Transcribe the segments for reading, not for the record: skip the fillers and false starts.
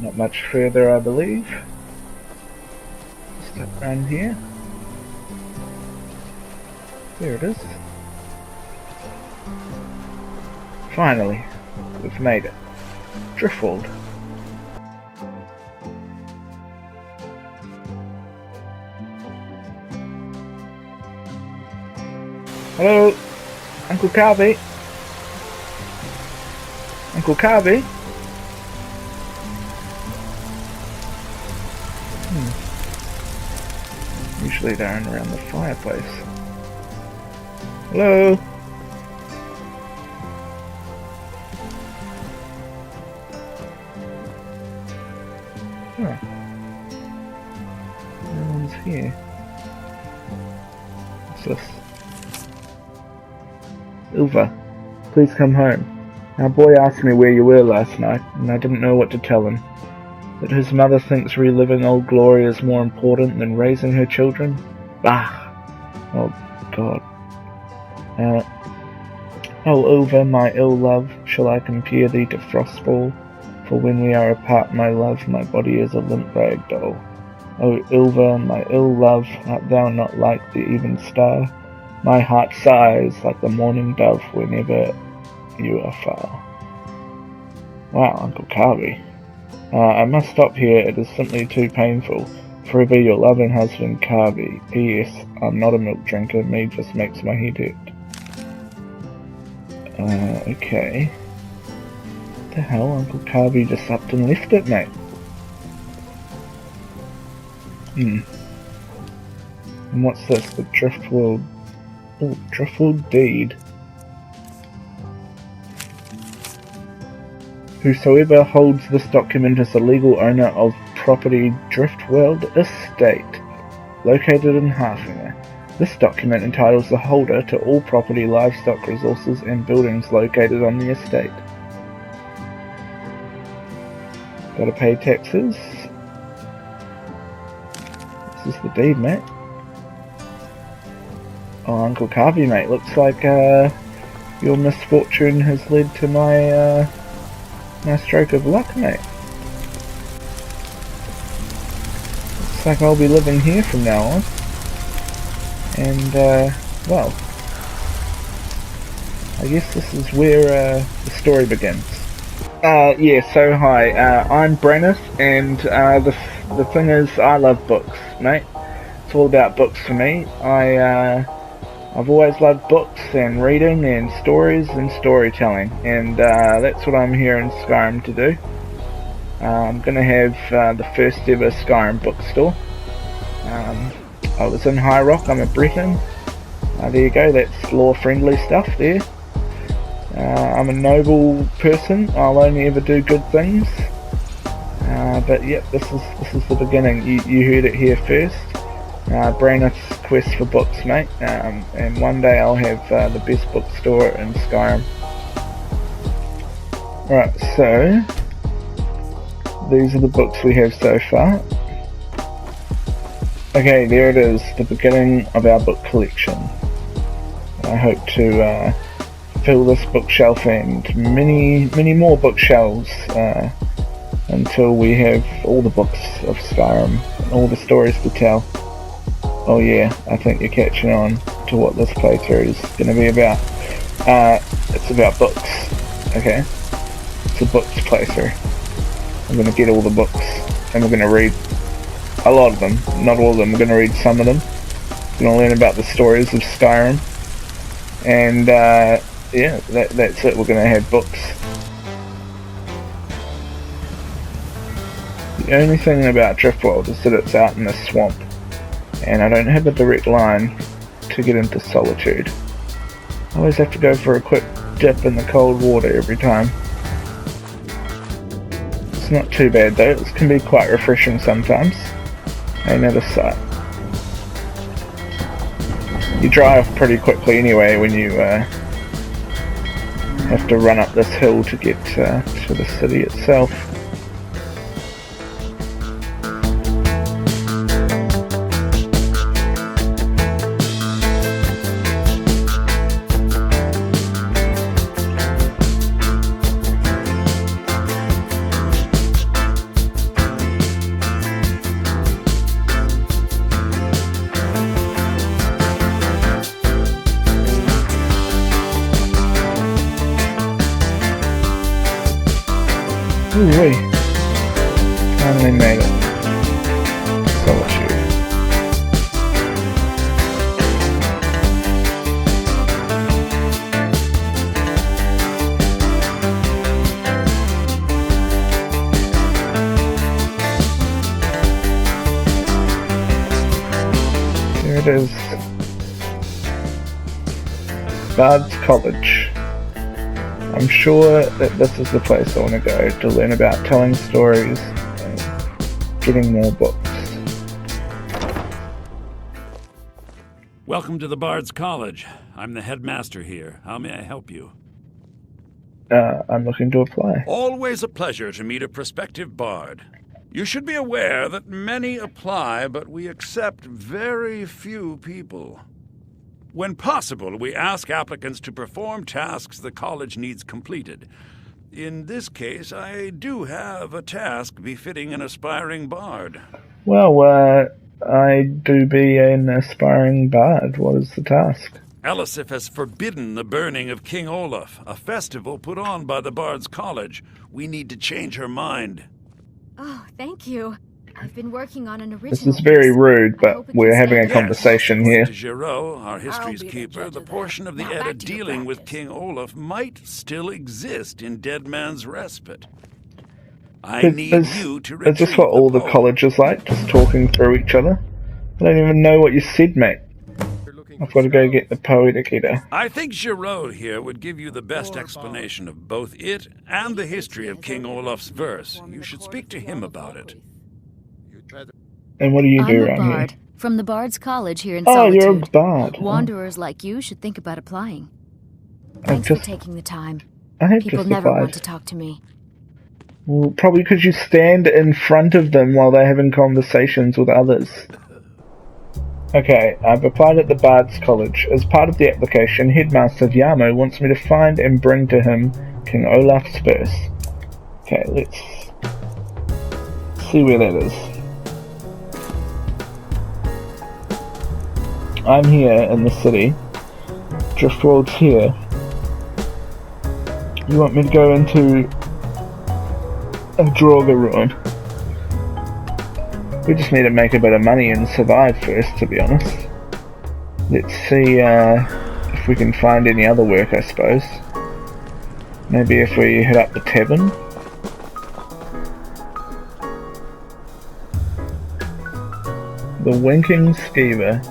Not much further, I believe. Just up around here. There it is. Finally, we've made it. Driftwell. Hello, Uncle Carby. Uncle Carby. Usually they're around the fireplace. Hello. Huh. No one's here. What's this? Ilva, please come home. Our boy asked me where you were last night, and I didn't know what to tell him. That his mother thinks reliving old glory is more important than raising her children? Bah! Oh, God. Oh, Ilva, my ill love, shall I compare thee to frostfall? For when we are apart, my love, my body is a limp rag doll. Oh, Ilva, my ill love, art thou not like the even star? My heart sighs like the morning dove whenever you are far. Wow, Uncle Carby. I must stop here, it is simply too painful. Forever your loving husband, Carby. P.S. I'm not a milk drinker, me just makes my head hurt. Okay. What the hell, Uncle Carby just upped and left it, mate. And what's this? The Driftwell... Oh, Driftwell deed. Whosoever holds this document is the legal owner of property Driftwell Estate, located in Harfinger. This document entitles the holder to all property, livestock, resources, and buildings located on the estate. Gotta pay taxes. This is the deed, mate. Oh, Uncle Carby, mate, looks like your misfortune has led to my my stroke of luck, mate. Looks like I'll be living here from now on. And, well, I guess this is where the story begins. Yeah, so hi, I'm Branneth, and the thing is, I love books, mate. It's all about books for me. I've always loved books and reading and stories and storytelling, and that's what I'm here in Skyrim to do. I'm going to have the first ever Skyrim bookstore. I was in High Rock, I'm a Breton. There you go, that's law-friendly stuff there. I'm a noble person, I'll only ever do good things. But yep, this is the beginning. You heard it here first. Branneth's quest for books, mate, and one day I'll have the best bookstore in Skyrim. Right, so these are the books we have so far. Okay, there it is, the beginning of our book collection. I hope to fill this bookshelf and many more bookshelves until we have all the books of Skyrim and all the stories to tell. Oh yeah, I think you're catching on to what this playthrough is going to be about. It's about books, okay? It's a books playthrough. I'm going to get all the books, and we're going to read a lot of them, not all of them, we're going to read some of them. We're going to learn about the stories of Skyrim, and yeah, that's it, we're going to have books. The only thing about Driftwell is that it's out in the swamp, and I don't have a direct line to get into Solitude. I always have to go for a quick dip in the cold water every time. It's not too bad though, it can be quite refreshing sometimes. Ain't it a sight? You dry off pretty quickly anyway when you have to run up this hill to get to the city itself. Ooh wee. Finally made it. Solitude. Here it is. Bards College. I'm sure that this is the place I want to go to learn about telling stories and getting more books. Welcome to the Bards College. I'm the headmaster here. How may I help you? I'm looking to apply. Always a pleasure to meet a prospective bard. You should be aware that many apply, but we accept very few people. When possible, we ask applicants to perform tasks the college needs completed. In this case, I do have a task befitting an aspiring bard. Well, I do be an aspiring bard. What is the task? Elvis has forbidden the burning of King Olaf, a festival put on by the Bards College. We need to change her mind. Oh, thank you. I've been working on an original. This is very rude, but we're having a conversation here. To Giraud, our history's keeper, the portion of the edda dealing with King Olaf might still exist in Dead Man's Respite. I need you to retrieve. Is this what all the college is like? Just talking through each other? I don't even know what you said, mate. I've got to go get the poetic editor. I think Giraud here would give you the best explanation of both it and the history of King Olaf's verse. You should speak to him about it. And what do you do around I'm a bard here? from the Bards College here in Oh, Solitude. you're a bard. Wanderers like you should think about applying. I've Thanks just- for taking the time. I have People just never applied. want to talk to me. Well, probably because you stand in front of them while they're having conversations with others. Okay, I've applied at the Bards College. As part of the application, Headmaster Yamo wants me to find and bring to him King Olaf's verse. Okay, let's see where that is. I'm here in the city. Driftwell's here. You want me to go into a Draugr ruin? We just need to make a bit of money and survive first, to be honest. Let's see if we can find any other work, I suppose. Maybe if we hit up the tavern. The Winking Skeever.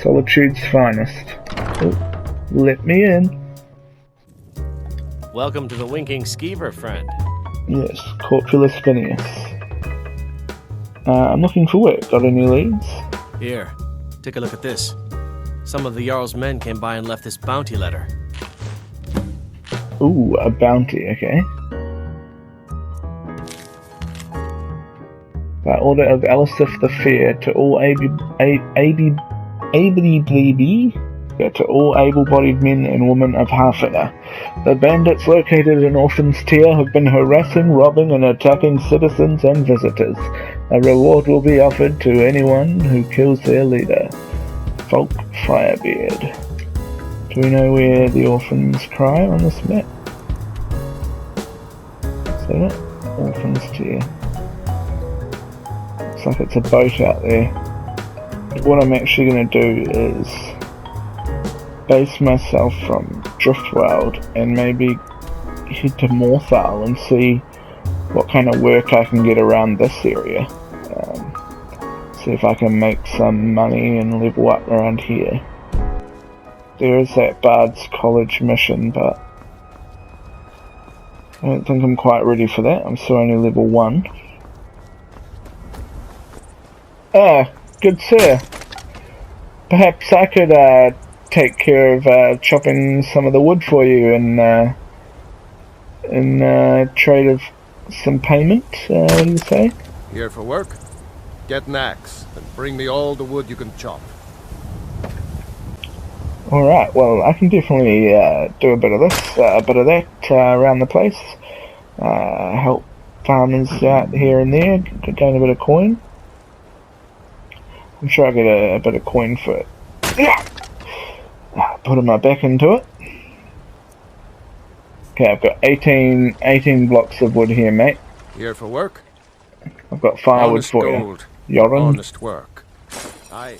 Solitude's finest. Oh, let me in. Welcome to the Winking Skeever, friend. Yes, Corpulus Phineas. I'm looking for work. Got any leads? Here, take a look at this. Some of the Jarl's men came by and left this bounty letter. Ooh, a bounty, okay. By order of Elisif the Fair, to all able-bodied men and women of Harfina. The bandits located in Orphan's Tier have been harassing, robbing, and attacking citizens and visitors. A reward will be offered to anyone who kills their leader. Folk Firebeard. Do we know where the orphans cry on this map? Is that it? Orphan's Tier. Looks like it's a boat out there. What I'm actually going to do is base myself from Driftwell and maybe head to Morthal and see what kind of work I can get around this area. See if I can make some money and level up around here. There is that Bards College mission, but I don't think I'm quite ready for that. I'm still only level 1. Ah, good sir. Perhaps I could take care of chopping some of the wood for you in trade of some payment. What do you say? Here for work? Get an axe and bring me all the wood you can chop. Alright, well I can definitely do a bit of this, a bit of that around the place. Help farmers out here and there, gain a bit of coin. I'm sure I get a bit of coin for it. Putting my back into it. Okay, I've got 18 blocks of wood here, mate. Here for work? I've got firewood Honest for gold. you. Yoran? Honest work. Aye.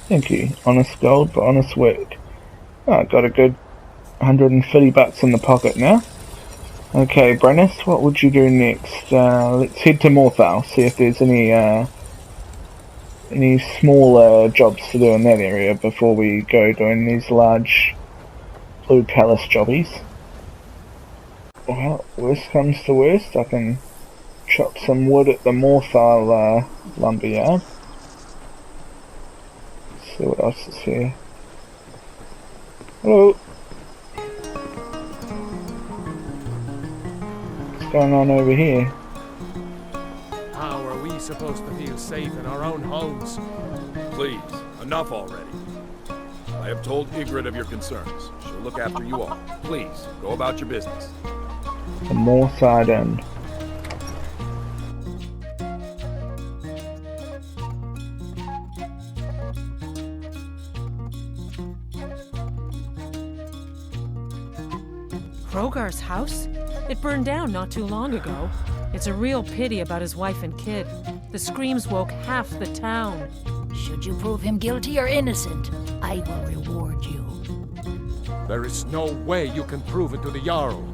Thank you. Honest gold for honest work. Oh, I've got a good 150 bucks in the pocket now. Okay, Branneth, what would you do next? Let's head to Morthal, see if there's any smaller jobs to do in that area before we go doing these large Blue Palace jobbies. Well, worst comes to worst, I can chop some wood at the Morthal Lumberyard. Let's see what else is here. Hello! What's going on over here? How are we supposed to feel safe in our own homes? Please, enough already. I have told Ygritte of your concerns. She'll look after you all. Please, go about your business. The Moorside Inn. Hrogar's house? It burned down not too long ago. It's a real pity about his wife and kid. The screams woke half the town. Should you prove him guilty or innocent, I will reward you. There is no way you can prove it to the Jarl.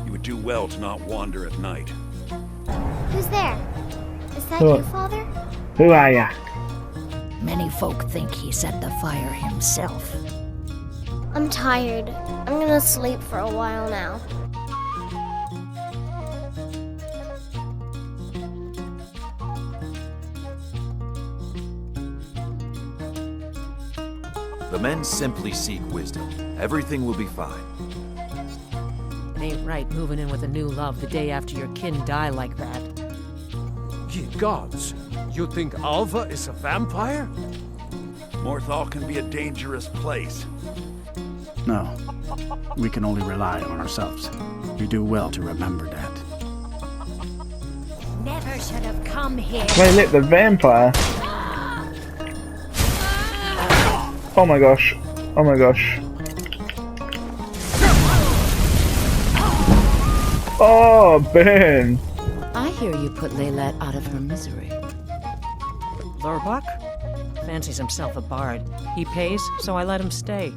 You would do well to not wander at night. Who's there? Is that Who- you, Father? Who are ya? Many folk think he set the fire himself. I'm tired. I'm gonna sleep for a while now. The men simply seek wisdom. Everything will be fine. It ain't right moving in with a new love the day after your kin die like that. Ye gods, you think Alva is a vampire? Morthal can be a dangerous place. No. We can only rely on ourselves. You do well to remember that. Never should have come here. They let the vampire. Oh my gosh. Oh my gosh. Oh, burn. I hear you put Laylat out of her misery. Lorbach? Fancies himself a bard. He pays, so I let him stay.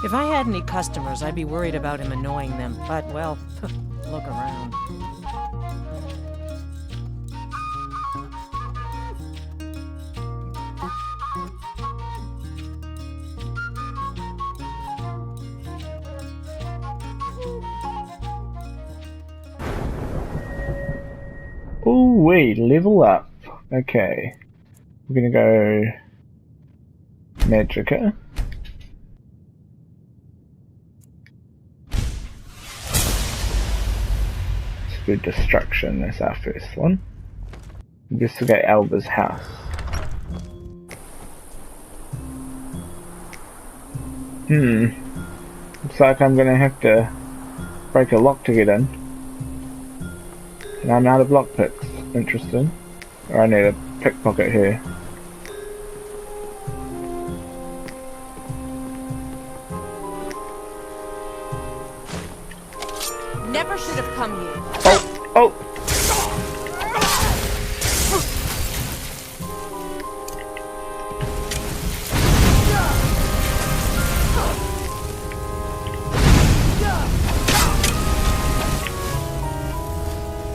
If I had any customers, I'd be worried about him annoying them. But, well, look around. Ooh, wait, level up. Okay. We're gonna go Magicka. Let's do Destruction, that's our first one. Investigate Elvis House. Looks like I'm gonna have to break a lock to get in. And I'm out of lockpicks. Interesting. Or I need a pickpocket here. Never should have come here. Oh!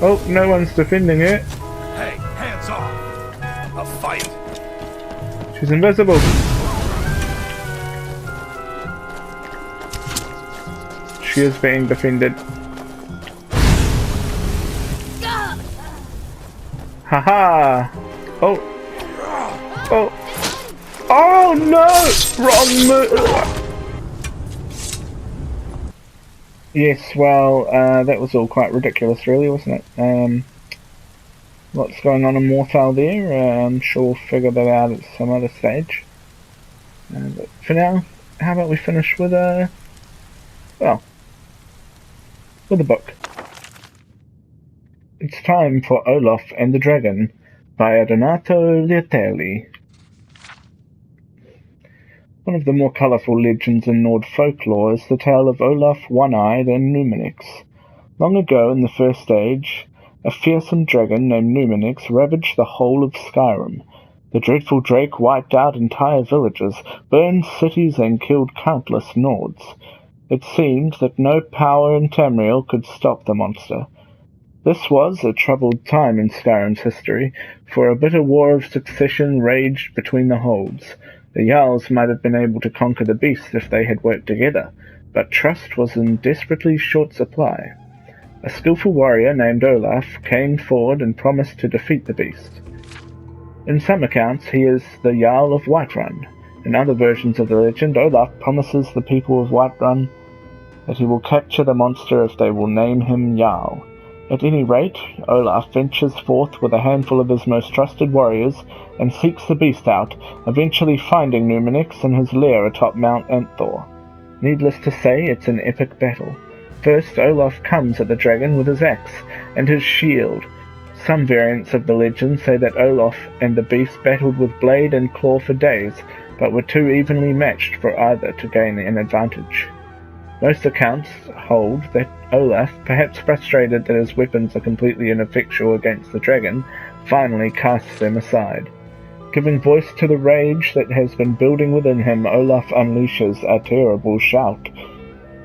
Oh, no one's defending it. Hey, hands off! A fight! She's invisible. She is being defended. Haha! Oh! Oh! Oh no! Wrong move! Yes, well, that was all quite ridiculous really, wasn't it? What's going on in Morthal there? I'm sure we'll figure that out at some other stage. But for now, how about we finish with a... well, with a book. It's time for Olaf and the Dragon by Donato Liatelli. One of the more colourful legends in Nord folklore is the tale of Olaf One-Eyed and Numenix. Long ago in the First Age, a fearsome dragon named Numenix ravaged the whole of Skyrim. The dreadful drake wiped out entire villages, burned cities, and killed countless Nords. It seemed that no power in Tamriel could stop the monster. This was a troubled time in Skyrim's history, for a bitter war of succession raged between the holds. The Jarls might have been able to conquer the beast if they had worked together, but trust was in desperately short supply. A skillful warrior named Olaf came forward and promised to defeat the beast. In some accounts, he is the Jarl of Whiterun. In other versions of the legend, Olaf promises the people of Whiterun that he will capture the monster if they will name him Jarl. At any rate, Olaf ventures forth with a handful of his most trusted warriors and seeks the beast out, eventually finding Numenix in his lair atop Mount Anthor. Needless to say, it's an epic battle. First, Olaf comes at the dragon with his axe and his shield. Some variants of the legend say that Olaf and the beast battled with blade and claw for days, but were too evenly matched for either to gain an advantage. Most accounts hold that Olaf, perhaps frustrated that his weapons are completely ineffectual against the dragon, finally casts them aside. Giving voice to the rage that has been building within him, Olaf unleashes a terrible shout.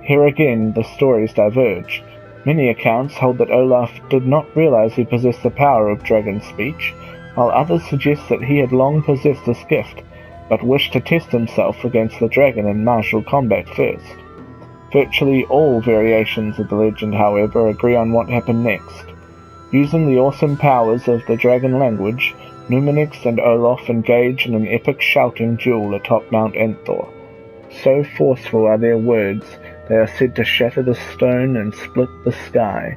Here again, the stories diverge. Many accounts hold that Olaf did not realize he possessed the power of dragon speech, while others suggest that he had long possessed this gift, but wished to test himself against the dragon in martial combat first. Virtually all variations of the legend, however, agree on what happened next. Using the awesome powers of the dragon language, Numenix and Olaf engage in an epic shouting duel atop Mount Anthor. So forceful are their words, they are said to shatter the stone and split the sky.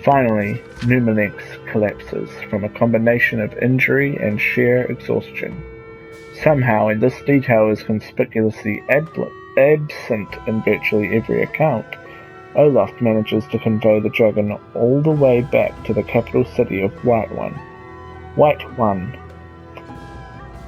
Finally, Numenix collapses from a combination of injury and sheer exhaustion. Somehow, and this detail is conspicuously absent in virtually every account, Olaf manages to convey the dragon all the way back to the capital city of Whiterun.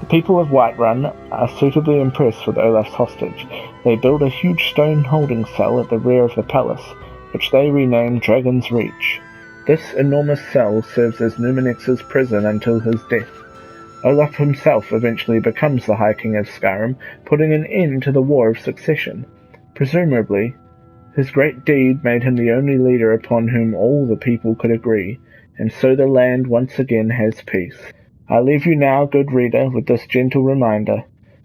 The people of Whiterun are suitably impressed with Olaf's hostage. They build a huge stone holding cell at the rear of the palace, which they rename Dragon's Reach. This enormous cell serves as Numenix's prison until his death. Olaf himself eventually becomes the High King of Skyrim, putting an end to the War of Succession. Presumably, his great deed made him the only leader upon whom all the people could agree, and so the land once again has peace. I leave you now, good reader, with this gentle reminder.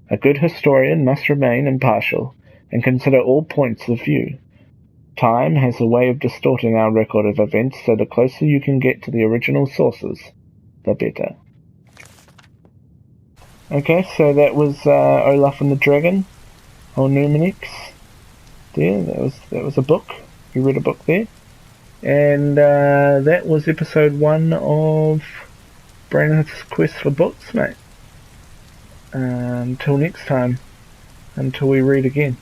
A good historian must remain impartial, and consider all points of view. Time has a way of distorting our record of events, so the closer you can get to the original sources, the better. Okay, so that was Olaf and the Dragon, or Numenix. There, that was a book. You read a book there. And that was episode 1 of Branneth's Quest for Books, mate. Until next time. Until we read again.